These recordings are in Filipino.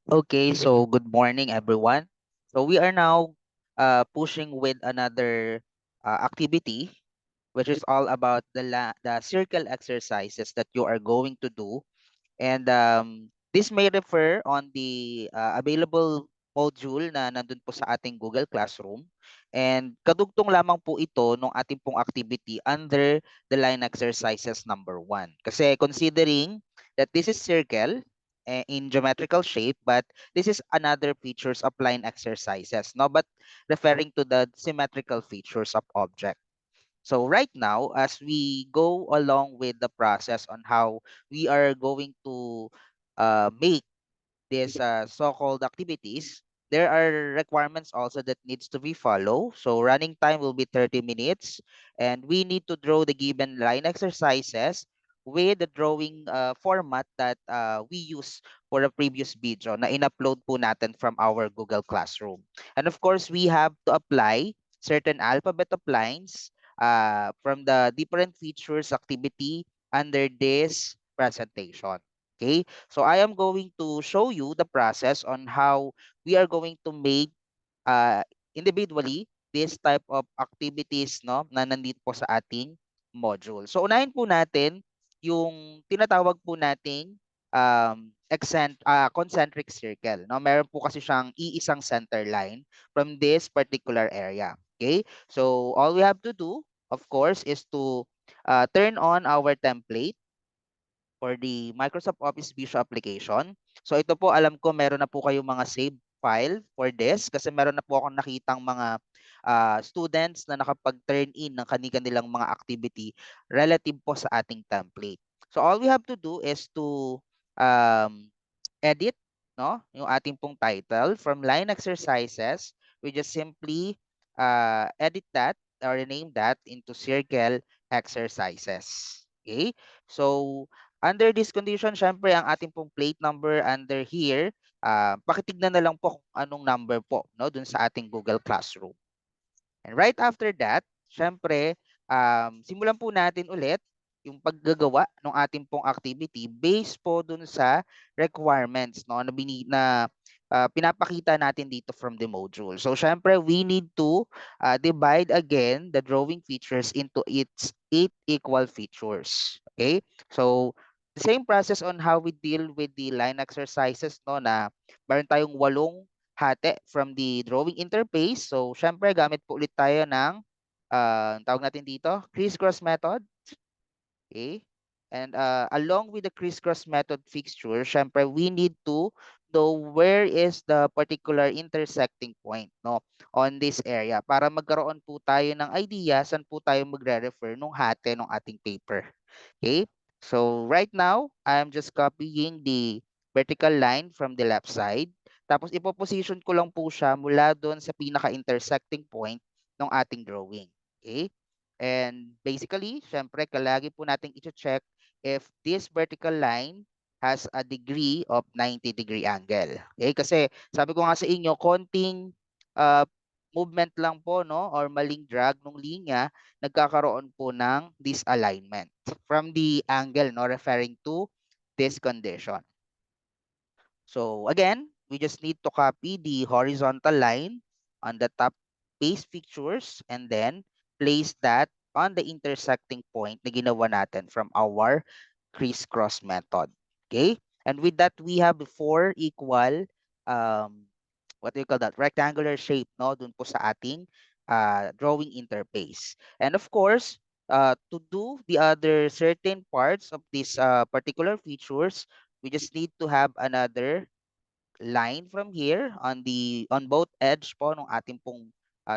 Okay, so good morning, everyone. So we are now pushing with another activity, which is all about the circle exercises that you are going to do. And this may refer on the available module na nandun po sa ating Google Classroom. And kadugtong lamang po ito ng ating pong activity under the line exercises number 1. Kasi considering that this is circle in geometrical shape, but this is another features of line exercises, no? But referring to the symmetrical features of object. So right now, as we go along with the process on how we are going to make these so-called activities, there are requirements also that needs to be followed. So running time will be 30 minutes, and we need to draw the given line exercises with the drawing format that we use for a previous video na in-upload po natin from our Google Classroom. And of course, we have to apply certain alphabet of lines from the different features activity under this presentation. Okay, so I am going to show you the process on how we are going to make uh, individually this type of activities, no, na nandito po sa ating module. So unahin po natin yung tinatawag po nating concentric circle, no? Meron po kasi siyang iisang center line from this particular area. Okay? So all we have to do, of course, is to turn on our template for the Microsoft Office Visual Application. So ito po, alam ko meron na po kayong mga save file for this kasi meron na po akong nakitang mga students na nakapag-turn in ng kanilang mga activity relative po sa ating template. So all we have to do is to um, edit, no, yung ating pong title from line exercises. We just simply edit that or rename that into circle exercises. Okay? So under this condition, syempre ang ating pong plate number under here, pakitignan na lang po kung anong number po, no, dun sa ating Google Classroom. And right after that, syempre, simulan po natin ulit yung paggagawa ng ating pong activity based po dun sa requirements, no, na pinapakita natin dito from the module. So syempre, we need to divide again the drawing features into its 8 equal features. Okay? So the same process on how we deal with the line exercises, no, na meron tayong 8 hati from the drawing interface. So, syempre, gamit po ulit tayo ng, tawag natin dito, crisscross method. Okay? And along with the crisscross method fixture, syempre, we need to know where is the particular intersecting point, no, on this area para magkaroon po tayo ng idea saan po tayo magre-refer nung hati ng ating paper. Okay? So right now, I'm just copying the vertical line from the left side. Tapos ipoposition ko lang po siya mula doon sa pinaka-intersecting point ng ating drawing. Okay? And basically, syempre, kalagi po nating i-check if this vertical line has a degree of 90-degree angle. Okay? Kasi sabi ko nga sa inyo, konting uh, movement lang po, no, or maling drag ng linya, nagkakaroon po ng disalignment from the angle, no, referring to this condition. So again, we just need to copy the horizontal line on the top base pictures and then place that on the intersecting point na ginawa natin from our crisscross method. Okay? And with that, we have 4 equal, what do you call that? Rectangular shape, no? Dun po sa ating drawing interface. And of course, to do the other certain parts of these particular features, we just need to have another line from here on both edge po ng ating pong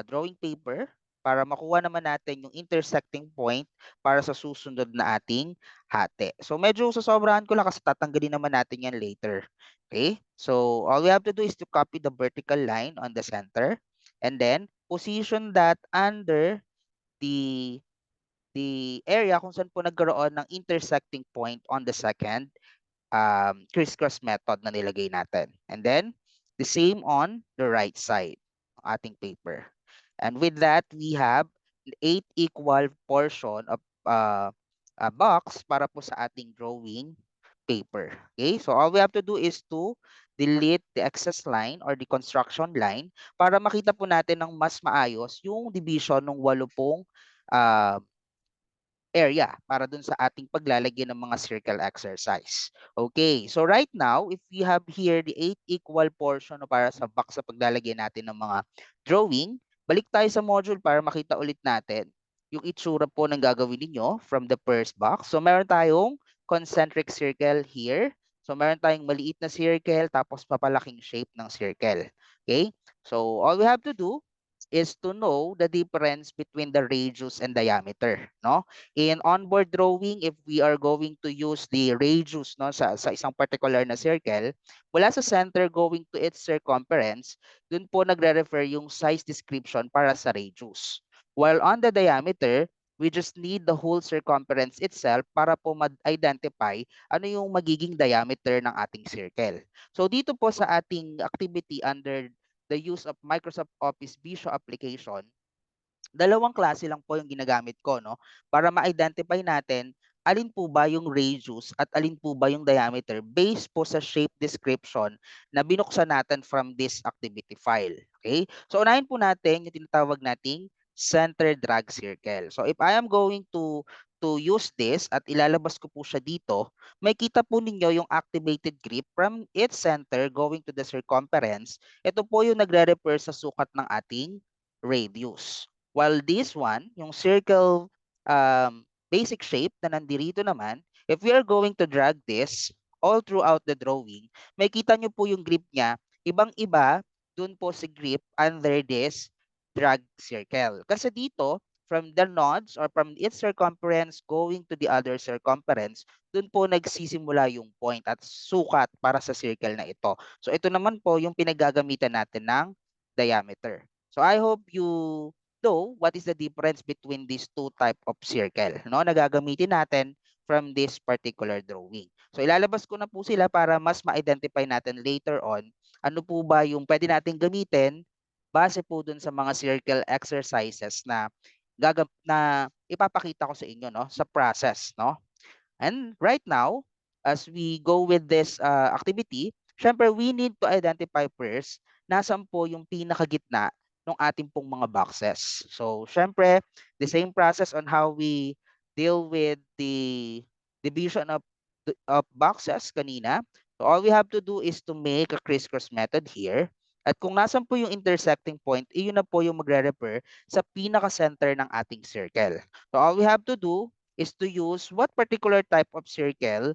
drawing paper para makuha naman natin yung intersecting point para sa susunod na ating hati. So medyo sasobrahan ko lang kasi tatanggalin naman natin yan later. Okay? So all we have to do is to copy the vertical line on the center and then position that under the area kung saan po nagkaroon ng intersecting point on the second crisscross method na nilagay natin. And then, the same on the right side ng ating paper. And with that, we have 8 equal portion of a box para po sa ating drawing paper. Okay, so all we have to do is to delete the excess line or the construction line para makita po natin ng mas maayos yung division ng 8 pong ah, area para dun sa ating paglalagyan ng mga circle exercise. Okay, so right now, if we have here the 8 equal portion o para sa box sa paglalagyan natin ng mga drawing, balik tayo sa module para makita ulit natin yung itsura po ng gagawin ninyo from the first box. So meron tayong concentric circle here. So meron tayong maliit na circle tapos papalaking shape ng circle. Okay? So all we have to do is to know the difference between the radius and diameter, no? In onboard drawing, if we are going to use the radius, no, sa isang particular na circle, mula sa center going to its circumference, dun po nagre-refer yung size description para sa radius. While on the diameter, we just need the whole circumference itself para po ma-identify ano yung magiging diameter ng ating circle. So dito po sa ating activity under the use of Microsoft Office Visio application, dalawang klase lang po yung ginagamit ko, no? Para ma-identify natin alin po ba yung radius at alin po ba yung diameter based po sa shape description na binuksan natin from this activity file. Okay? So unahin po natin yung tinatawag nating center drag circle. So if I am going to use this at ilalabas ko po siya dito, may kita po ninyo yung activated grip from its center going to the circumference. Ito po yung nagre-refer sa sukat ng ating radius. While this one, yung circle basic shape na nandirito naman, if we are going to drag this all throughout the drawing, may kita nyo po yung grip niya, ibang-iba dun po si grip under this drag circle. Kasi dito, from the nodes or from its circumference going to the other circumference, dun po nagsisimula yung point at sukat para sa circle na ito. So ito naman po yung pinagagamitan natin ng diameter. So I hope you know what is the difference between these two type of circle, no, na gagamitin natin from this particular drawing. So ilalabas ko na po sila para mas ma-identify natin later on ano po ba yung pwede nating gamitin base po dun sa mga circle exercises na na ipapakita ko sa inyo, no, sa process, no. And right now, as we go with this activity, syempre we need to identify first nasan po yung pinakagitna ng ating pong mga boxes. So syempre, the same process on how we deal with the division of boxes kanina. So all we have to do is to make a crisscross method here. At kung nasan po yung intersecting point, iyon na po yung magre-refer sa pinaka-center ng ating circle. So all we have to do is to use what particular type of circle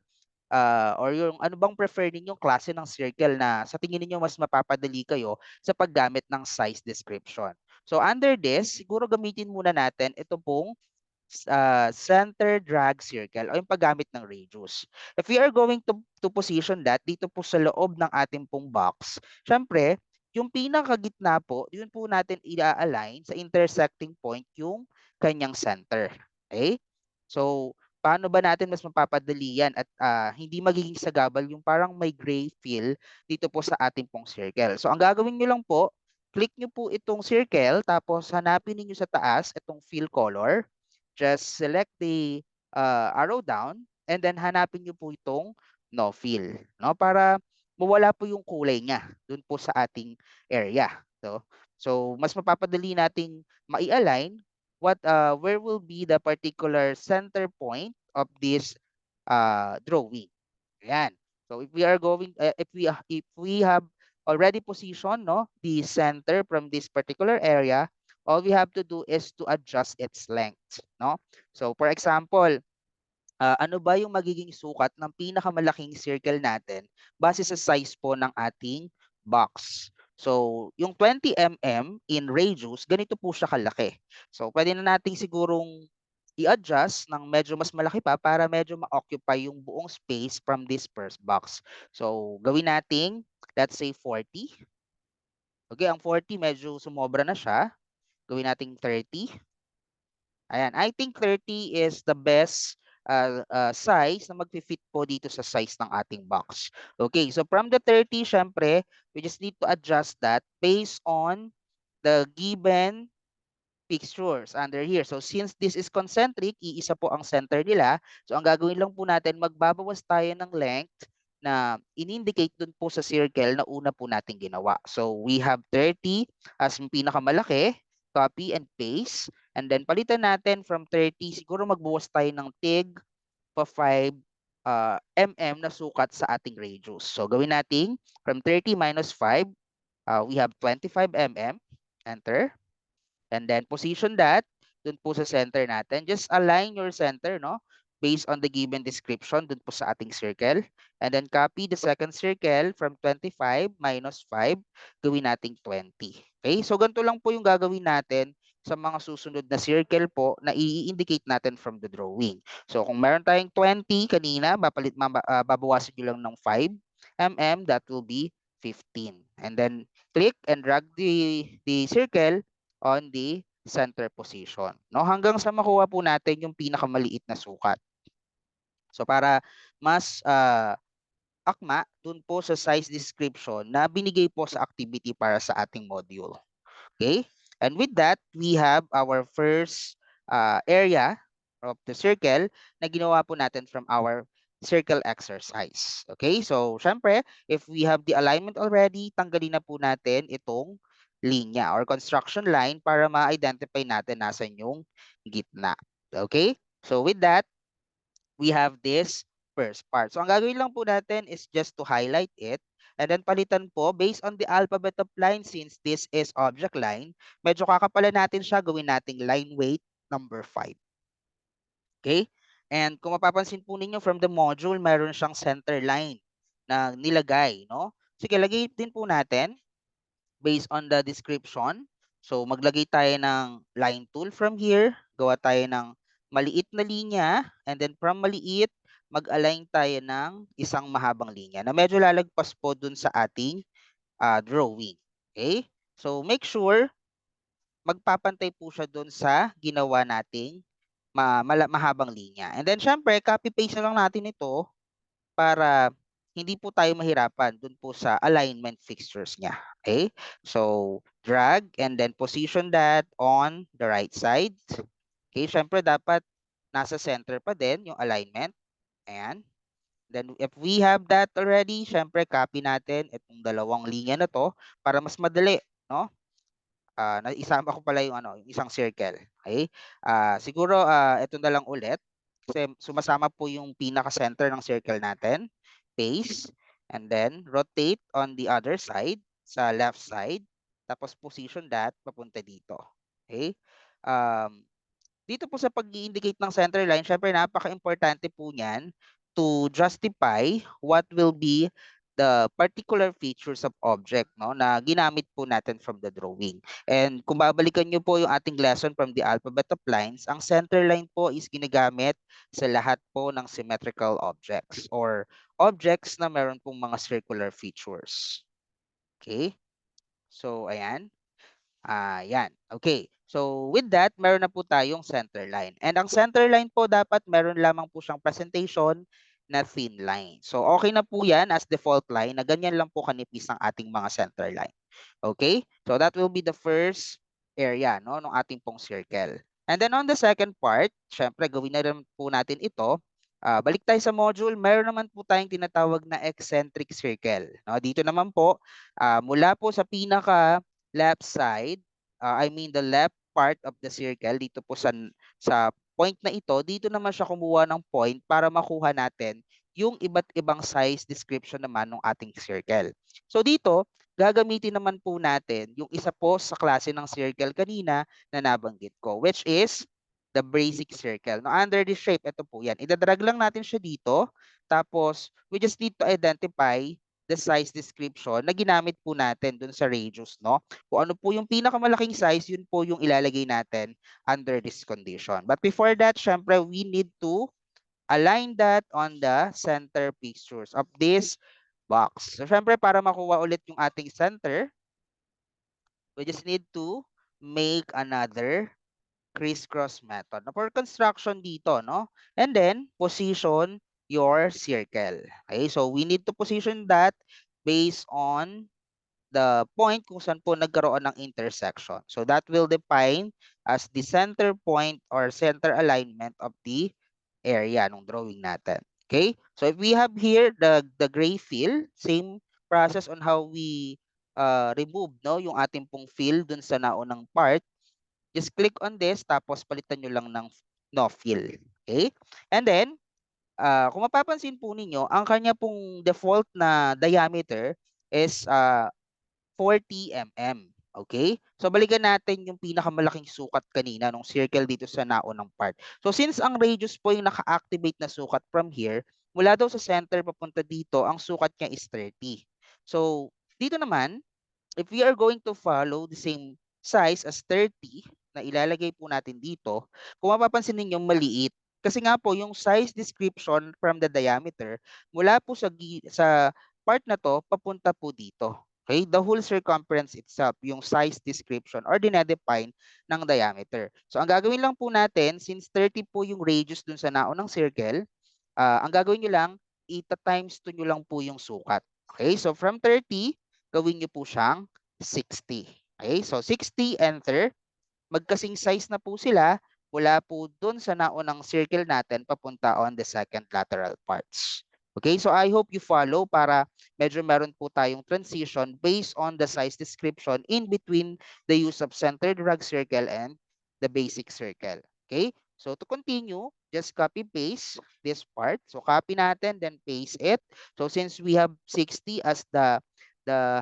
or yung ano bang prefer ninyong klase ng circle na sa tingin niyo mas mapapadali kayo sa paggamit ng size description. So under this, siguro gamitin muna natin ito pong center drag circle o yung paggamit ng radius. If we are going to position that dito po sa loob ng ating pong box, syempre, yung pinakagitna po, yun po natin i-align sa intersecting point yung kanyang center. Okay? So, paano ba natin mas mapapadali yan at hindi magiging sagabal yung parang may gray feel dito po sa ating pong circle. So, ang gagawin nyo lang po, click nyo po itong circle, tapos hanapin niyo sa taas itong fill color. Just select the arrow down and then hanapin niyo po itong no fill, no, para mawala po yung kulay niya dun po sa ating area. So mas mapapadali nating mai-align where will be the particular center point of this drawing. Ayan. So if we are going if we have already positioned, no, the center from this particular area, all we have to do is to adjust its length, no? So for example, ano ba yung magiging sukat ng pinakamalaking circle natin base sa size po ng ating box. So, yung 20 mm in radius, ganito po siya kalaki. So, pwede na nating sigurong i-adjust ng medyo mas malaki pa para medyo ma-occupy yung buong space from this first box. So, gawin nating, let's say 40. Okay, ang 40 medyo sumobra na siya. Gawin nating 30. Ayan, I think 30 is the best size na mag-fit po dito sa size ng ating box. Okay, so from the 30, syempre, we just need to adjust that based on the given fixtures under here. So since this is concentric, iisa po ang center nila. So ang gagawin lang po natin, magbabawas tayo ng length na in-indicate dun po sa circle na una po natin ginawa. So we have 30 as yung pinakamalaki, copy and paste, and then palitan natin from 30, siguro magbuwas tayo ng tig pa 5 mm na sukat sa ating radius. So gawin natin from 30 minus 5, we have 25 mm, enter. And then position that dun po sa center natin. Just align your center, no? Based on the given description dun po sa ating circle. And then copy the second circle from 25 minus 5, gawin nating 20. Okay? So ganito lang po yung gagawin natin sa mga susunod na circle po na i-indicate natin from the drawing. So kung meron tayong 20 kanina, babawasan nyo lang ng 5 mm, that will be 15. And then click and drag the circle on the center position, no? Hanggang sa makuha po natin yung pinakamaliit na sukat. So para mas akma dun po sa size description na binigay po sa activity para sa ating module. Okay? And with that, we have our first area of the circle na ginawa po natin from our circle exercise. Okay? So, syempre, if we have the alignment already, tanggalin na po natin itong linya or construction line para ma-identify natin nasan yung gitna. Okay? So, with that, we have this first part. So, ang gagawin lang po natin is just to highlight it. And then palitan po, based on the alphabet of line, since this is object line, medyo kakapalan natin siya, gawin nating line weight number 5. Okay? And kung mapapansin po ninyo from the module, meron siyang center line na nilagay, no? Sige, lagay din po natin based on the description. So, maglagay tayo ng line tool from here. Gawa tayo ng maliit na linya. And then from maliit, mag-align tayo ng isang mahabang linya na medyo lalagpas po dun sa ating drawing. Okay? So, make sure magpapantay po siya dun sa ginawa nating mahabang linya. And then, syempre, copy-paste na lang natin ito para hindi po tayo mahirapan dun po sa alignment fixtures niya. Okay? So, drag and then position that on the right side. Okay? Syempre, dapat nasa center pa din yung alignment. Ayan. Then, if we have that already, syempre, copy natin itong dalawang linya na to para mas madali, no? Isama ko pala yung yung isang circle. Okay? Siguro ito na lang ulit kasi sumasama po yung pinaka-center ng circle natin. Paste and then rotate on the other side sa left side tapos position that papunta dito. Okay? Dito po sa pag-i-indicate ng center line, syempre napaka-importante po niyan to justify what will be the particular features of object, no, na ginamit po natin from the drawing. And kung babalikan niyo po yung ating lesson from the alphabet of lines, ang center line po is ginagamit sa lahat po ng symmetrical objects or objects na meron pong mga circular features. Okay? So, ayan. Yan. Okay. So, with that, meron na po tayong center line. And ang center line po dapat meron lamang po siyang presentation na thin line. So, okay na po yan as default line na ganyan lang po kanipis ang ating mga center line. Okay? So, that will be the first area, no, ng ating pong circle. And then on the second part, syempre, gawin na rin po natin ito. Balik tayo sa module, meron naman po tayong tinatawag na eccentric circle. No? Dito naman po, mula po sa pinaka left side, I mean the left part of the circle dito po sa point na ito, dito naman siya kumuha ng point para makuha natin yung iba't ibang size description naman ng ating circle. So dito, gagamitin naman po natin yung isa po sa klase ng circle kanina na nabanggit ko, which is the basic circle. No, under this shape, ito po yan. Idadrag lang natin siya dito. Tapos, we just need to identify the size description na ginamit po natin dun sa radius, no? Kung ano po yung pinakamalaking size, yun po yung ilalagay natin under this condition. But before that, syempre, we need to align that on the center pictures of this box. So, syempre, para makuha ulit yung ating center, we just need to make another crisscross method. For construction dito, no? And then, position your circle. Okay, so we need to position that based on the point kung saan po nagkaroon ng intersection. So that will define as the center point or center alignment of the area ng drawing natin. Okay? So if we have here the gray fill, same process on how we remove no yung ating pong fill dun sa naunang part. Just click on this tapos palitan nyo lang ng no fill. Okay? And then kung mapapansin po ninyo, ang kanya pong default na diameter is 40 mm. Okay? So balikan natin yung pinakamalaking sukat kanina nung circle dito sa naunang part. So since ang radius po yung naka-activate na sukat from here, mula daw sa center papunta dito, ang sukat niya is 30. So dito naman, if we are going to follow the same size as 30 na ilalagay po natin dito, kung mapapansin ninyo maliit. Kasi nga po yung size description from the diameter mula po sa part na to papunta po dito. Okay? The whole circumference itself, yung size description or dinedefine ng diameter. So ang gagawin lang po natin, since 30 po yung radius dun sa naunang circle, ang gagawin nyo lang, ita-times 2 nyo lang po yung sukat. Okay? So from 30, gawin nyo po siyang 60. Okay? So 60, enter. Magkasing size na po sila mula po dun sa naunang circle natin papunta on the second lateral parts. Okay? So I hope you follow para medyo meron po tayong transition based on the size description in between the use of centered rag circle and the basic circle. Okay? So to continue, just copy paste this part. So copy natin, then paste it. So since we have 60 as the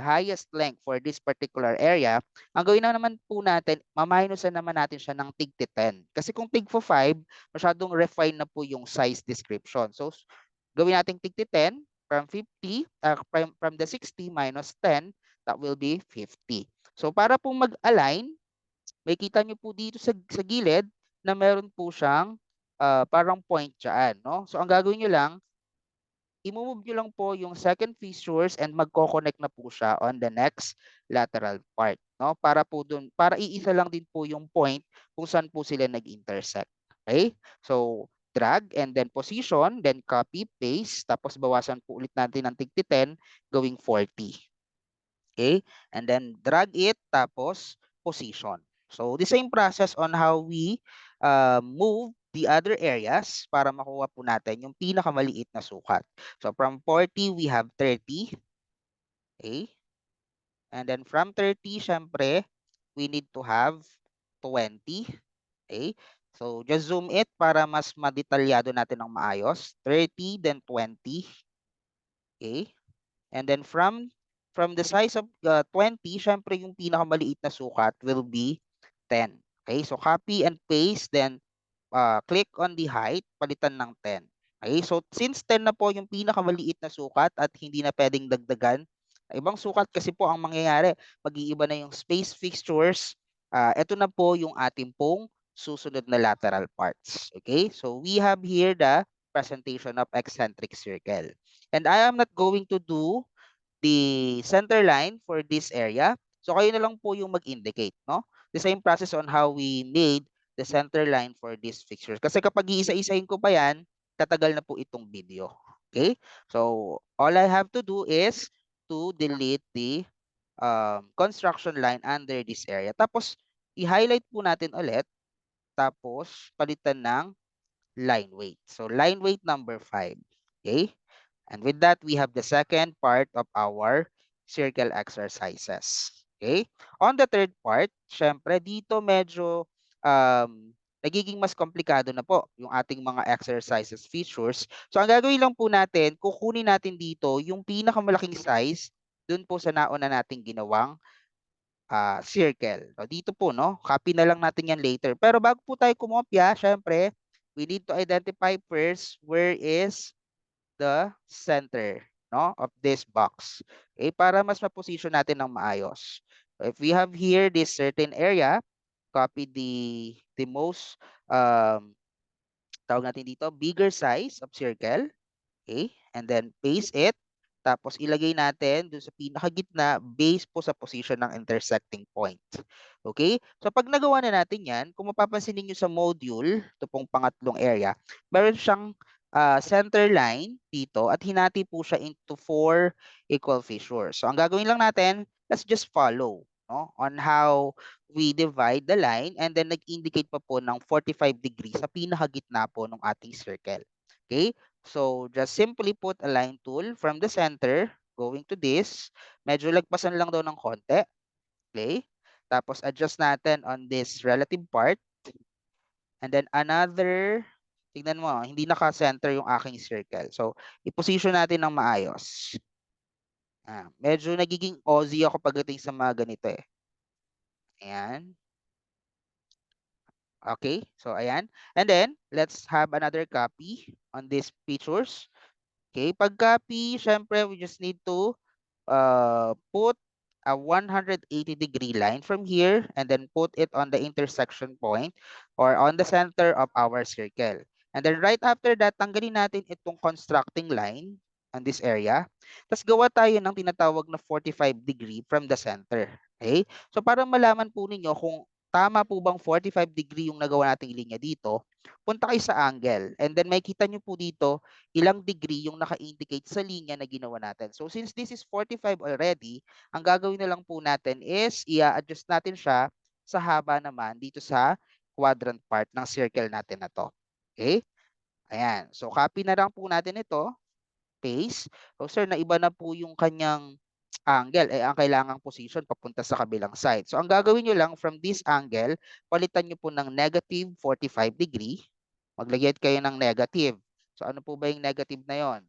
highest length for this particular area, ang gawin na naman po natin, maminusan naman natin siya ng tig 10. Kasi kung tig 5, masyadong refine na po yung size description. So gawin natin tig 10 from 50, from the 60 minus 10, that will be 50. So para po mag-align, may kita nyo po dito sa gilid na meron po siyang parang point dyan. No? So ang gagawin nyo lang, i-move nyo lang po yung second fissures and magko-connect na po siya on the next lateral part. No? Para po dun, para iisa lang din po yung point kung saan po sila nag-intersect. Okay? So, drag and then position, then copy, paste, tapos bawasan po ulit natin ng tig 10, gawing 40. Okay? And then drag it, tapos position. So the same process on how we move the other areas para makuha po natin yung pinakamaliit na sukat. So from 40, we have 30. Okay? And then from 30, syempre, we need to have 20. Okay? So just zoom it para mas madetalyado natin ng maayos. 30, then 20. Okay? And then from the size of 20, syempre yung pinakamaliit na sukat will be 10. Okay, so copy and paste, then click on the height, palitan ng 10. Okay, so since 10 na po yung pinakamaliit na sukat at hindi na pwedeng dagdagan, ibang sukat kasi po ang mangyayari, mag-iiba na yung space fixtures, ito na po yung ating pong susunod na lateral parts. Okay, so we have here the presentation of eccentric circle. And I am not going to do the center line for this area. So kayo na lang po yung mag-indicate, no? The same process on how we made the center line for this fixture. Kasi kapag iisa-isahin ko pa yan, tatagal na po itong video. Okay? So all I have to do is to delete the construction line under this area. Tapos i-highlight po natin ulit. Tapos palitan ng line weight. So line weight number 5. Okay? And with that, we have the second part of our circle exercises. Okay? On the third part, syempre dito medyo nagiging mas komplikado na po yung ating mga exercises features. So ang gagawin lang po natin, kukunin natin dito yung pinakamalaking size dun po sa nauna nating ginawang circle. So dito po, no? Copy na lang natin yan later. Pero bago po tayo kumopya, syempre, we need to identify first where is the center, no, of this box. Okay, para mas ma-position natin ng maayos. So if we have here this certain area, copy the most tawag natin dito, bigger size of circle. Okay? And then paste it. Tapos ilagay natin dun sa pinakagitna based po sa position ng intersecting point. Okay? So pag nagawa na natin yan, kung mapapansin niyo sa module, ito pong pangatlong area, meron siyang center line dito at hinati po siya into 4 equal fissures. So ang gagawin lang natin, let's just follow, no, on how we divide the line and then nag-indicate pa po ng 45 degrees sa pinakagitna po ng ating circle. Okay? So just simply put a line tool from the center going to this. Medyo lagpasan lang daw ng konti. Okay? Tapos adjust natin on this relative part. And then another, tignan mo, hindi naka-center yung aking circle. So, i-position natin ng maayos. Medyo nagiging Aussie ako pagdating sa mga ganito eh. Ayan. Okay, so ayan. And then, let's have another copy on these pictures. Okay, pag copy, syempre, we just need to put a 180-degree line from here and then put it on the intersection point or on the center of our circle. And then right after that, tanggalin natin itong constructing line on this area. Tapos gawa tayo ng tinatawag na 45-degree from the center. Okay? So para malaman po ninyo kung tama po bang 45-degree yung nagawa nating linya dito, punta kayo sa angle. And then makita nyo po dito ilang degree yung naka-indicate sa linya na ginawa natin. So since this is 45 already, ang gagawin na lang po natin is i-adjust natin siya sa haba naman dito sa quadrant part ng circle natin na to. Okay? Ayan. So copy na lang po natin ito. Paste. So sir, naiba na po yung kanyang angle. Ang kailangang position papunta sa kabilang side. So ang gagawin nyo lang from this angle, palitan nyo po ng negative 45 degree. Maglagay kayo ng negative. So ano po ba yung negative na yon?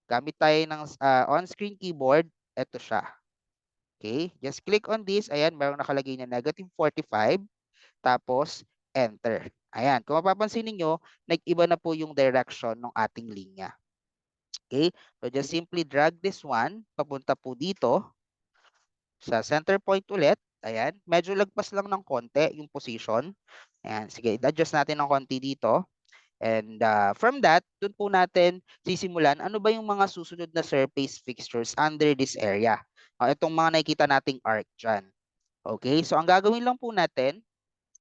Gamit tayo ng on-screen keyboard. Ito siya. Okay? Just click on this. Ayan, mayroong nakalagay na negative 45. Tapos, enter. Ayan. Kung mapapansin niyo, nag-iba na po yung direction ng ating linya. Okay? So just simply drag this one papunta po dito sa center point ulit. Ayan. Medyo lagpas lang ng konti yung position. Ayan. Sige, adjust natin ng konti dito. And from that, dun po natin sisimulan ano ba yung mga susunod na surface fixtures under this area. Itong mga nakikita nating arc dyan. Okay, so ang gagawin lang po natin,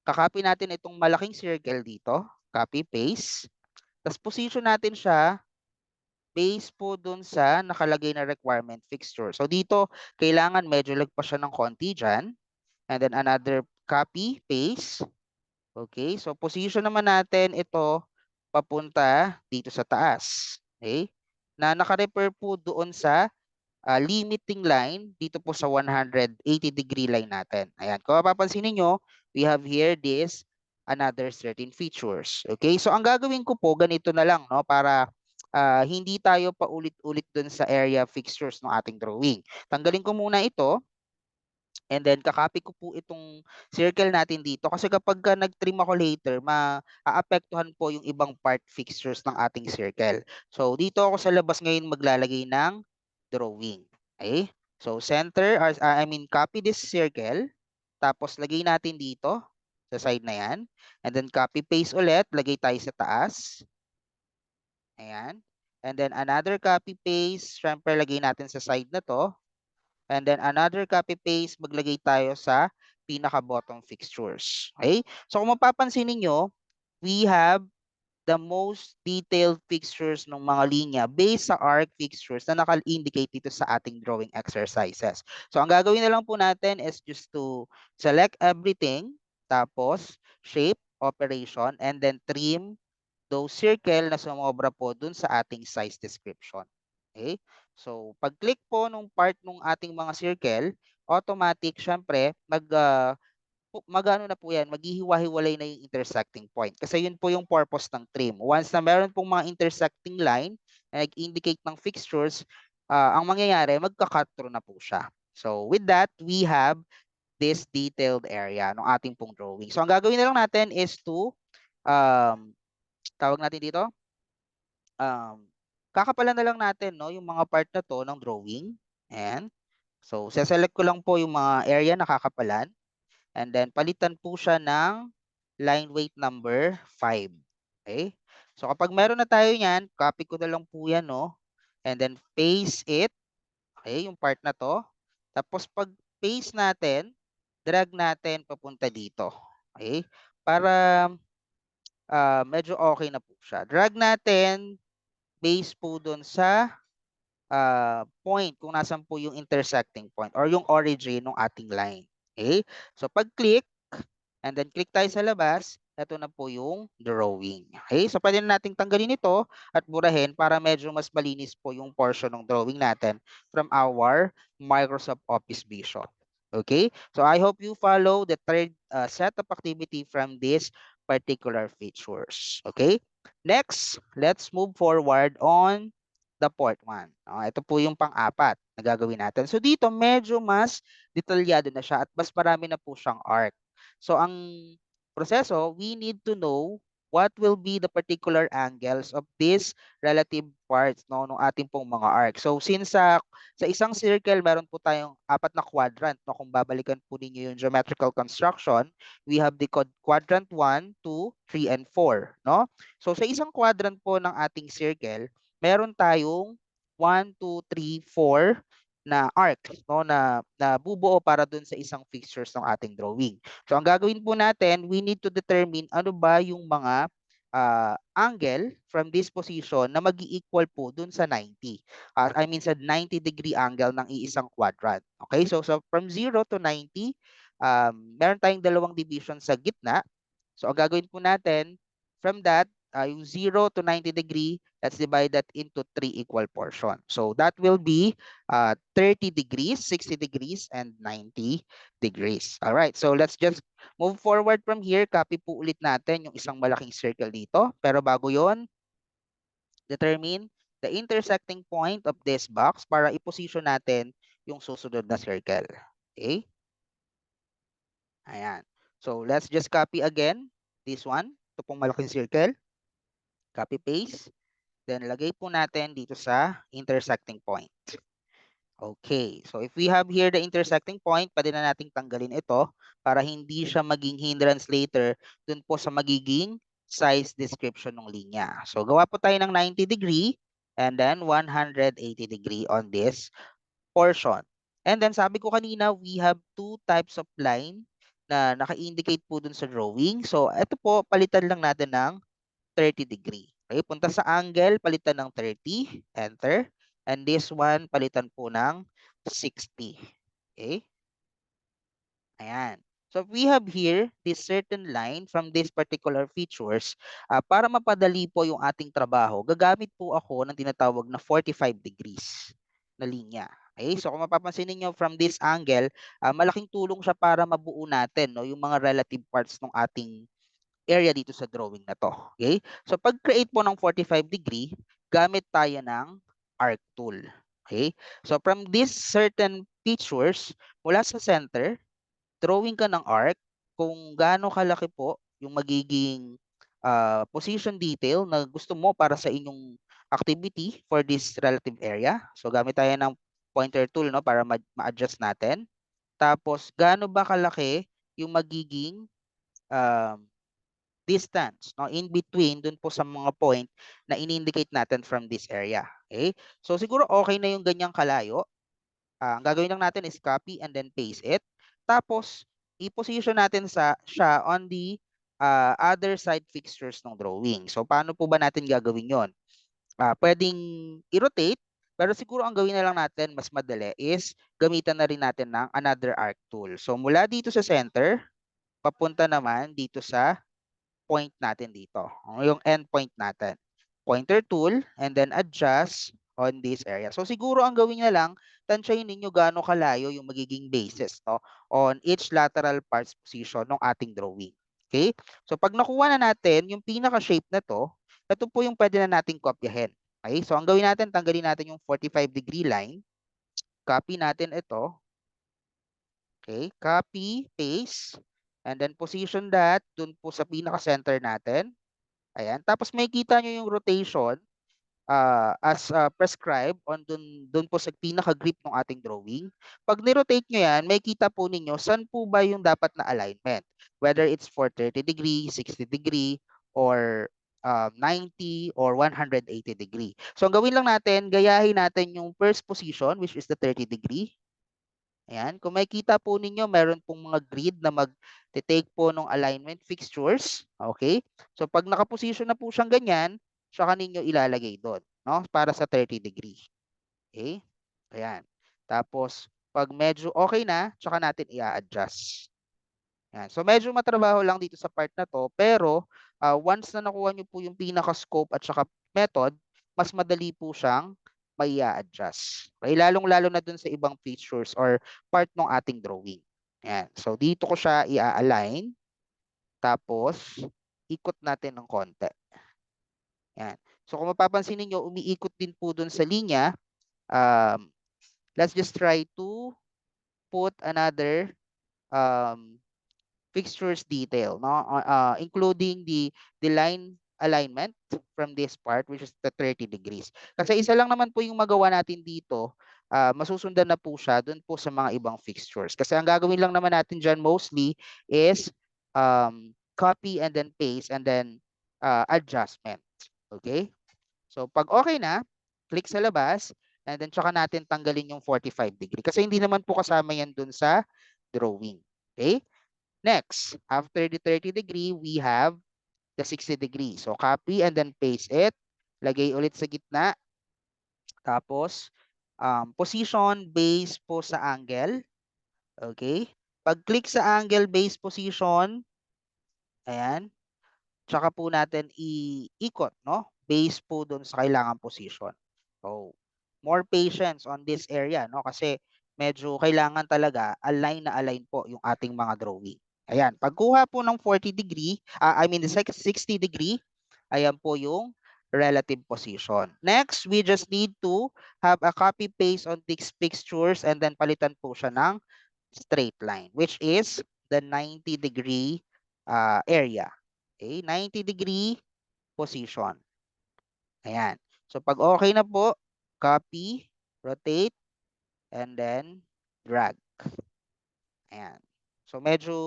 kakopy natin itong malaking circle dito. Copy, paste. Tapos position natin siya based po dun sa nakalagay na requirement fixture. So dito, kailangan medyo lagpas siya ng konti dyan. And then another copy, paste. Okay, so position naman natin ito papunta dito sa taas. Okay? Na naka-refer po doon sa limiting line dito po sa 180-degree line natin. Ayan, kung mapapansin niyo, we have here this another certain features. Okay? So ang gagawin ko po ganito na lang no para hindi tayo paulit-ulit doon sa area fixtures ng ating drawing. Tanggalin ko muna ito. And then kakopy ko po itong circle natin dito kasi kapag nag-trim ako later, maaapektuhan po yung ibang part fixtures ng ating circle. So dito ako sa labas ngayon maglalagay ng drawing. Okay? So center, or, I mean copy this circle, tapos lagay natin dito sa side na yan. And then copy paste ulit, lagay tayo sa taas. Ayan. And then another copy paste, syempre lagay natin sa side na to. And then another copy paste, maglagay tayo sa pinaka-bottom fixtures. Okay? So kung mapapansin niyo, we have the most detailed fixtures ng mga linya based sa arc fixtures na naka-indicate dito sa ating drawing exercises. So ang gagawin na lang po natin is just to select everything, tapos shape, operation, and then trim those circle na sumobra po dun sa ating size description. Okay? So, pag-click po nung part nung ating mga circle, automatic, syempre, magano na po yan, maghihiwa-hiwalay na yung intersecting point. Kasi yun po yung purpose ng trim. Once na meron pong mga intersecting line na nag-indicate ng fixtures, ang mangyayari, magka-cut through na po siya. So, with that, we have this detailed area ng ating pong drawing. So, ang gagawin na lang natin is to tawag natin dito, kakapalan na lang natin no, yung mga part na to ng drawing. And so, seselect ko lang po yung mga area na kakapalan. And then, palitan po siya ng line weight number 5. Okay? So, kapag meron na tayo yan, copy ko na lang po yan, no? And then, paste it. Okay? Yung part na to. Tapos, pag paste natin, drag natin papunta dito. Okay? Para medyo okay na po siya. Drag natin based po dun sa point kung nasan po yung intersecting point or yung origin ng ating line. Okay? So pag-click and then click tayo sa labas ito na po yung drawing. Okay, so pwede na nating tanggalin ito at burahin para medyo mas malinis po yung portion ng drawing natin from our Microsoft Office Vision. Okay, so I hope you follow the third set of activity from this particular features. Okay, next, let's move forward on the fourth one. Ito po yung pang-apat na gagawin natin. So dito medyo mas detalyado na siya at mas marami na po siyang arc. So ang proseso, we need to know what will be the particular angles of these relative parts no ng ating pong mga arc. So since sa isang circle meron po tayong apat na quadrant no kung babalikan po ninyo yung geometrical construction, we have the quadrant 1, 2, 3 and 4 no. So sa isang quadrant po ng ating circle, meron tayong 1, 2, 3, 4 na arc no na bubuo para dun sa isang fixtures ng ating drawing. So ang gagawin po natin, we need to determine ano ba yung mga angle from this position na mag-equal po dun sa 90. I mean sa 90-degree angle ng iisang quadrant. Okay? So from 0 to 90, meron tayong dalawang division sa gitna. So ang gagawin po natin, from that, yung 0 to 90 degree, let's divide that into 3 equal portions. So that will be 30 degrees, 60 degrees, and 90 degrees. All right, so let's just move forward from here. Copy po ulit natin yung isang malaking circle dito. Pero bago yon, determine the intersecting point of this box para i-position natin yung susunod na circle. Okay? Ayan. So let's just copy again this one. Ito pong malaking circle. Copy paste. Then lagay po natin dito sa intersecting point. Okay, so if we have here the intersecting point, pwede na nating tanggalin ito para hindi siya maging hindrance later dun po sa magiging size description ng linya. So gawa po tayo ng 90 degree and then 180 degree on this portion. And then sabi ko kanina, we have two types of line na naka-indicate po dun sa drawing. So ito po, palitan lang natin ng 30 degree. Okay, punta sa angle, palitan ng 30, enter. And this one, palitan po ng 60. Okay? Ayan. So we have here this certain line from these particular features. Para mapadali po yung ating trabaho, gagamit po ako ng tinatawag na 45 degrees na linya. Okay? So kung mapapansin niyo from this angle, malaking tulong siya para mabuo natin no, yung mga relative parts ng ating area dito sa drawing na to. Okay? So pag-create po ng 45 degree, gamit tayo ng arc tool. Okay? So from these certain features, mula sa center, drawing ka ng arc kung gaano kalaki po yung magiging position detail na gusto mo para sa inyong activity for this relative area. So gamit tayo ng pointer tool no para ma-adjust natin. Tapos gaano ba kalaki yung magiging um, distance no in between dun po sa mga point na in-indicate natin from this area. Okay? So siguro okay na yung ganyang kalayo. Ang gagawin lang natin is copy and then paste it. Tapos i-position natin siya on the other side fixtures ng drawing. So paano po ba natin gagawin 'yon? Pwedeng i-rotate, pero siguro ang gawin na lang natin mas madali is gamitan na rin natin ng another arc tool. So mula dito sa center, papunta naman dito sa point natin dito, yung end point natin. Pointer tool and then adjust on this area. So siguro ang gawin na lang, tansyahin ninyo gaano kalayo yung magiging basis no, on each lateral parts position ng ating drawing. Okay? So pag nakuha na natin yung pinaka-shape na to, ito po yung pwede na nating kopyahin. Okay? So ang gawin natin, tanggalin natin yung 45 degree line. Copy natin ito. Okay? Copy, paste, and then position that dun po sa pinaka-center natin. Ayan. Tapos may kita nyo yung rotation as prescribed on dun po sa pinaka-grip ng ating drawing. Pag ni-rotate nyo yan, may kita po ninyo saan po ba yung dapat na alignment. Whether it's for 30 degree, 60 degree, or 90 or 180 degree. So ang gawin lang natin, gayahin natin yung first position which is the 30 degree. Ayan, kung makikita po ninyo, meron pong mga grid na mag-take po ng alignment fixtures. Okay? So pag nakaposition na po siyang ganyan, saka ninyo ilalagay doon, no? Para sa 30 degree. Okay? Ayan. Tapos pag medyo okay na, saka natin i-adjust. Yan. So medyo matrabaho lang dito sa part na to, pero once na nakuha nyo po yung pinaka-scope at saka method, mas madali po siyang may adjust. Okay? Lalong-lalo na dun sa ibang features or part ng ating drawing. Yan. So dito ko siya i-align, tapos ikot natin ng konti. Yan. So kung mapapansin niyo, umiikot din po dun sa linya. Let's just try to put another um, fixtures detail, no? Including the line alignment from this part, which is the 30 degrees. Kasi isa lang naman po yung magawa natin dito, masusundan na po siya dun po sa mga ibang fixtures. Kasi ang gagawin lang naman natin dyan mostly is copy and then paste and then adjustment. Okay? So pag okay na, click sa labas and then tsaka natin tanggalin yung 45 degree. Kasi hindi naman po kasama yan dun sa drawing. Okay? Next, after the 30 degree, we have the 60 degree. So copy and then paste it. Lagay ulit sa gitna. Tapos, position base po sa angle. Okay? Pag-click sa angle base position, ayan, tsaka po natin iikot, no? Base po dun sa kailangan position. So, more patience on this area, no? Kasi medyo kailangan talaga align na align po yung ating mga drawing. Ayan, pagkuha po ng 40 degree, I mean the 60 degree, ayan po yung relative position. Next, we just need to have a copy paste on these fixtures and then palitan po siya ng straight line, which is the 90 degree area. Okay, 90 degree position. Ayan. So pag okay na po, copy, rotate, and then drag. Ayan. So medyo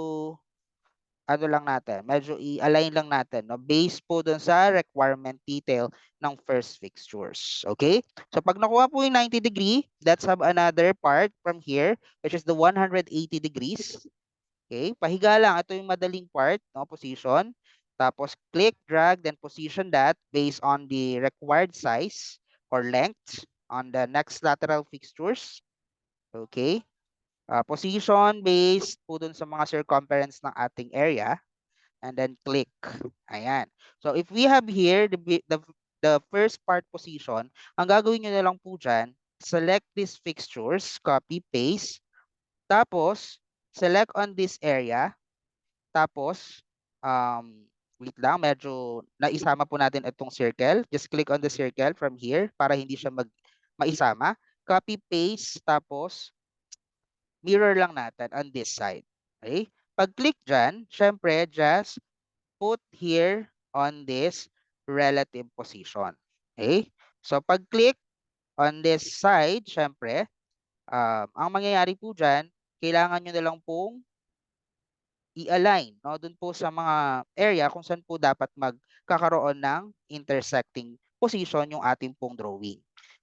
ano lang natin, medyo i-align lang natin, no? Based po dun sa requirement detail ng first fixtures. Okay? So pag nakuha po yung 90 degree, let's have another part from here, which is the 180 degrees. Okay? Pahiga lang. Ito yung madaling part, no? Position. Tapos click, drag, then position that based on the required size or length on the next lateral fixtures. Okay? Position based po dun sa mga circumference ng ating area. And then click. Ayan. So if we have here the first part position, ang gagawin nyo na lang po dyan, select these fixtures, copy, paste. Tapos, select on this area. Tapos, wait lang, medyo naisama po natin itong circle. Just click on the circle from here para hindi siya maisama. Copy, paste, tapos mirror lang natin on this side. Okay? Pag-click dyan, syempre, just put here on this relative position. Okay? So, pag-click on this side, syempre, ang mangyayari po dyan, kailangan nyo na lang pong i-align, no, dun po sa mga area kung saan po dapat magkakaroon ng intersecting position yung ating pong drawing.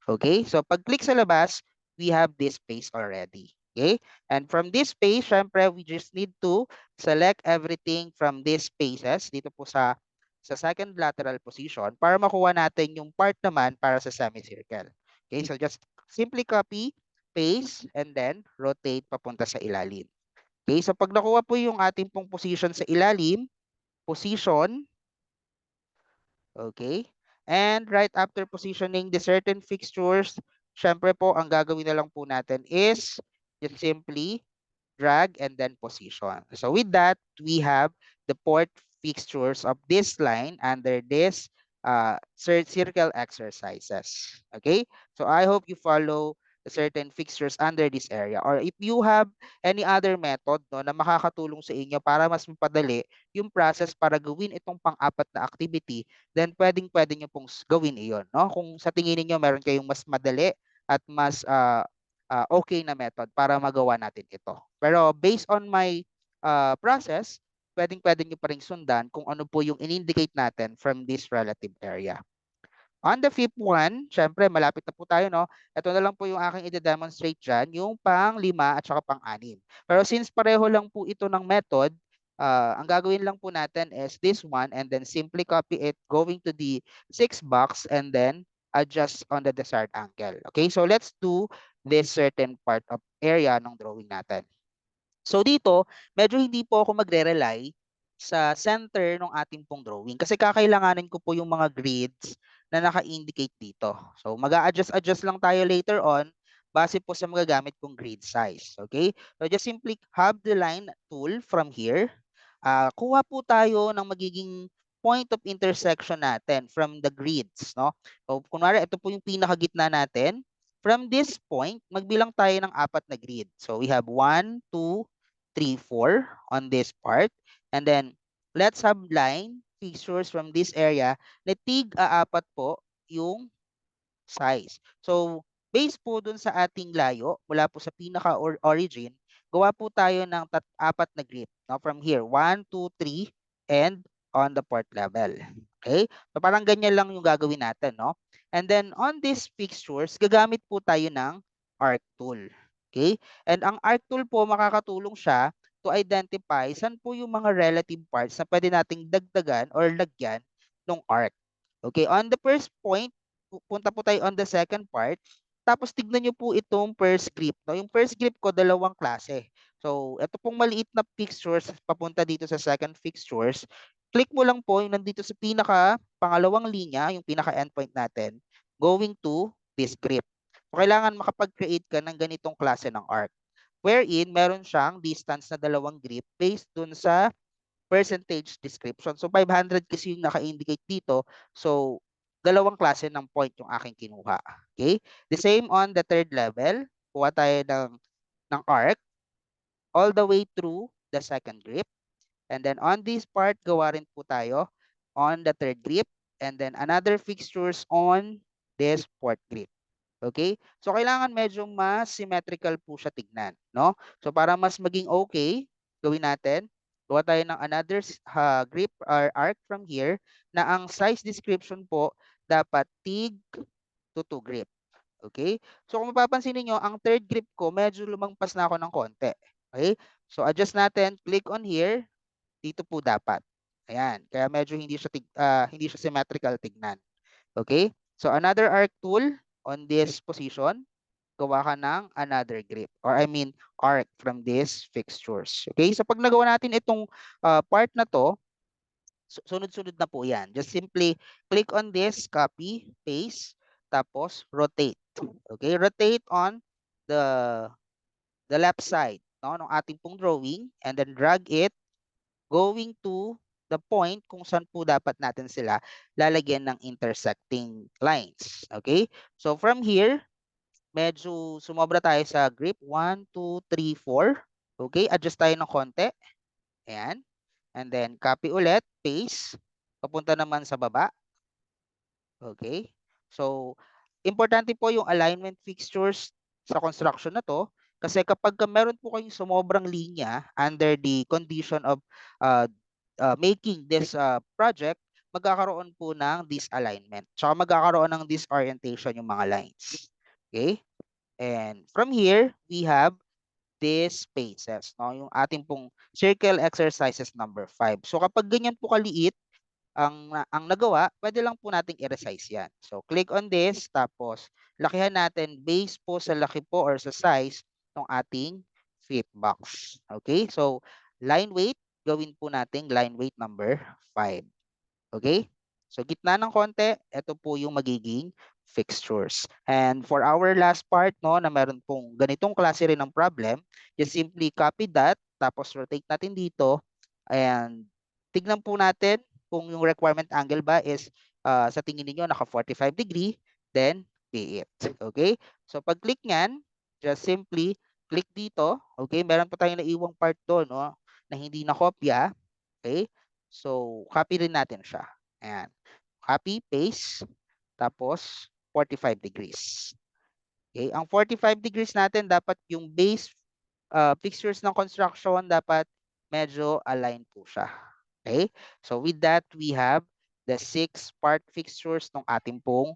Okay? So pag click sa labas, we have this space already. Okay? And from this space, syempre, we just need to select everything from these spaces dito po sa second lateral position para makuha natin yung part naman para sa semicircle. Okay? So just simply copy, paste, and then rotate papunta sa ilalim. Okay, so pag nakuha po yung ating pong position sa ilalim, position, okay, and right after positioning the certain fixtures, syempre po, ang gagawin na lang po natin is just simply drag and then position. So with that, we have the port fixtures of this line under this circle exercises. Okay, so I hope you follow certain fixtures under this area, or if you have any other method, no, na makakatulong sa inyo para mas mapadali yung process para gawin itong pang-apat na activity, then pwedeng-pwede nyo pong gawin iyon, no? Kung sa tingin niyo meron kayong mas madali at mas okay na method para magawa natin ito. Pero based on my process, pwedeng-pwede nyo pa rin sundan kung ano po yung in-indicate natin from this relative area. On the fifth one, syempre malapit na po tayo, no? Ito na lang po yung aking i-demonstrate dyan, yung pang-5 at saka pang-6. Pero since pareho lang po ito ng method, ang gagawin lang po natin is this one and then simply copy it going to the 6 box and then adjust on the desired angle. Okay, so let's do this certain part of area ng drawing natin. So dito, medyo hindi po ako magre-rely sa center ng ating pong drawing kasi kakailanganin ko po yung mga grids na naka-indicate dito. So mag-a-adjust lang tayo later on base po sa magagamit kong grid size. Okay? So just simply have the line tool from here. Kuha po tayo ng magiging point of intersection natin from the grids. No? So kunwari, ito po yung pinakagitna natin. From this point, magbilang tayo ng 4 na grid. So we have 1, 2, 3, 4 on this part. And then, let's have line fixtures from this area na tig-4 po yung size. So, based po dun sa ating layo, mula po sa pinaka-origin, gawa po tayo ng 4 na grip. No? From here, 1, 2, 3, and on the port level. Okay? So, parang ganyan lang yung gagawin natin. No? And then, on these fixtures, gagamit po tayo ng arc tool. Okay? And ang arc tool po, makakatulong siya to identify saan po yung mga relative parts na pwede nating dagdagan or lagyan ng arc. Okay, on the first point, punta po tayo on the second part. Tapos tignan nyo po itong first grip. No? Yung first grip ko, dalawang klase. So, ito pong maliit na fixtures papunta dito sa second fixtures. Click mo lang po yung nandito sa pinaka pangalawang linya, yung pinaka endpoint natin, going to this grip. So, kailangan makapag-create ka ng ganitong klase ng arc. Wherein, meron siyang distance na dalawang grip based dun sa percentage description. So 500 kasi yung naka-indicate dito. So dalawang klase ng point yung aking kinuha. Okay? The same on the third level. Kuha tayo ng arc all the way through the second grip. And then on this part, gawa rin po tayo on the third grip. And then another fixtures on this fourth grip. Okay? So kailangan medyo mas symmetrical po siya tignan, no? So para mas maging okay, gawin natin, gawa tayo ng another grip or arc from here na ang size description po dapat tig to 2 grip. Okay? So kung mapapansin niyo, ang third grip ko medyo lumangpas na ako ng konti. Okay? So adjust natin, click on here, dito po dapat. Ayan, kaya medyo hindi siya symmetrical tignan. Okay? So another arc tool on this position, gawa ka ng another grip or I mean arc from these fixtures. Okay? So pag nagawa natin itong part na to, sunod-sunod na po yan. Just simply click on this, copy, paste, tapos rotate. Okay? Rotate on the left side no, ng ating pong drawing and then drag it going to the point kung saan po dapat natin sila lalagyan ng intersecting lines. Okay? So from here, medyo sumobra tayo sa grip. 1, 2, 3, 4. Okay? Adjust tayo ng konti. Ayan. And then copy ulit, paste. Papunta naman sa baba. Okay? So, importante po yung alignment fixtures sa construction na to kasi kapag meron po kayong sumobrang linya under the condition of uh, making this project, magkakaroon po ng disalignment. Tsaka magkakaroon ng disorientation yung mga lines. Okay? And from here, we have these spaces, no? Yung ating pong circle exercises number 5. So kapag ganyan po kaliit, ang nagawa, pwede lang po nating i-resize yan. So, click on this, tapos lakihan natin based po sa laki po or sa size ng ating flip box. Okay? So, line weight, gawin po nating line weight number 5. Okay? So, gitna ng konti, ito po yung magiging fixtures. And for our last part, no, na meron pong ganitong klase rin ng problem, just simply copy that, tapos rotate natin dito, and tignan po natin kung yung requirement angle ba is sa tingin niyo naka 45 degree, then pay it. Okay? So, pag click niyan, just simply click dito. Okay? Meron pa tayong naiwang part doon, no, na hindi na kopya. Okay? So, copy rin natin siya. Ayan. Copy, paste, tapos 45 degrees. Okay? Ang 45 degrees natin, dapat yung base fixtures ng construction, dapat medyo align po siya. Okay? So, with that, we have the 6 part fixtures ng ating pong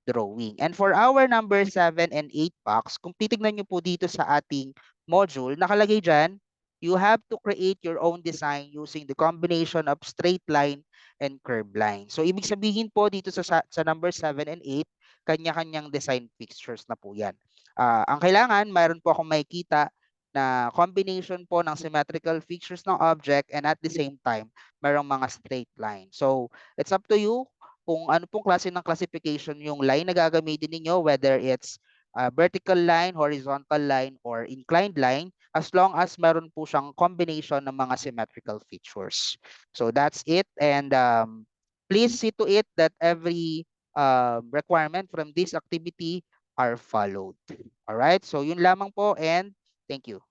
drawing. And for our number 7 and 8 box, kung titignan nyo po dito sa ating module, nakalagay dyan, you have to create your own design using the combination of straight line and curved line. So, ibig sabihin po dito sa number 7 and 8, kanya-kanyang design fixtures na po yan. Ang kailangan, mayroon po akong makikita na combination po ng symmetrical features ng object and at the same time, merong mga straight line. So, it's up to you kung ano pong klase ng classification yung line na gagamitin ninyo, whether it's vertical line, horizontal line, or inclined line, as long as meron po siyang combination ng mga symmetrical features. So, that's it. And please see to it that every requirement from this activity are followed. All right? So, yun lamang po and thank you.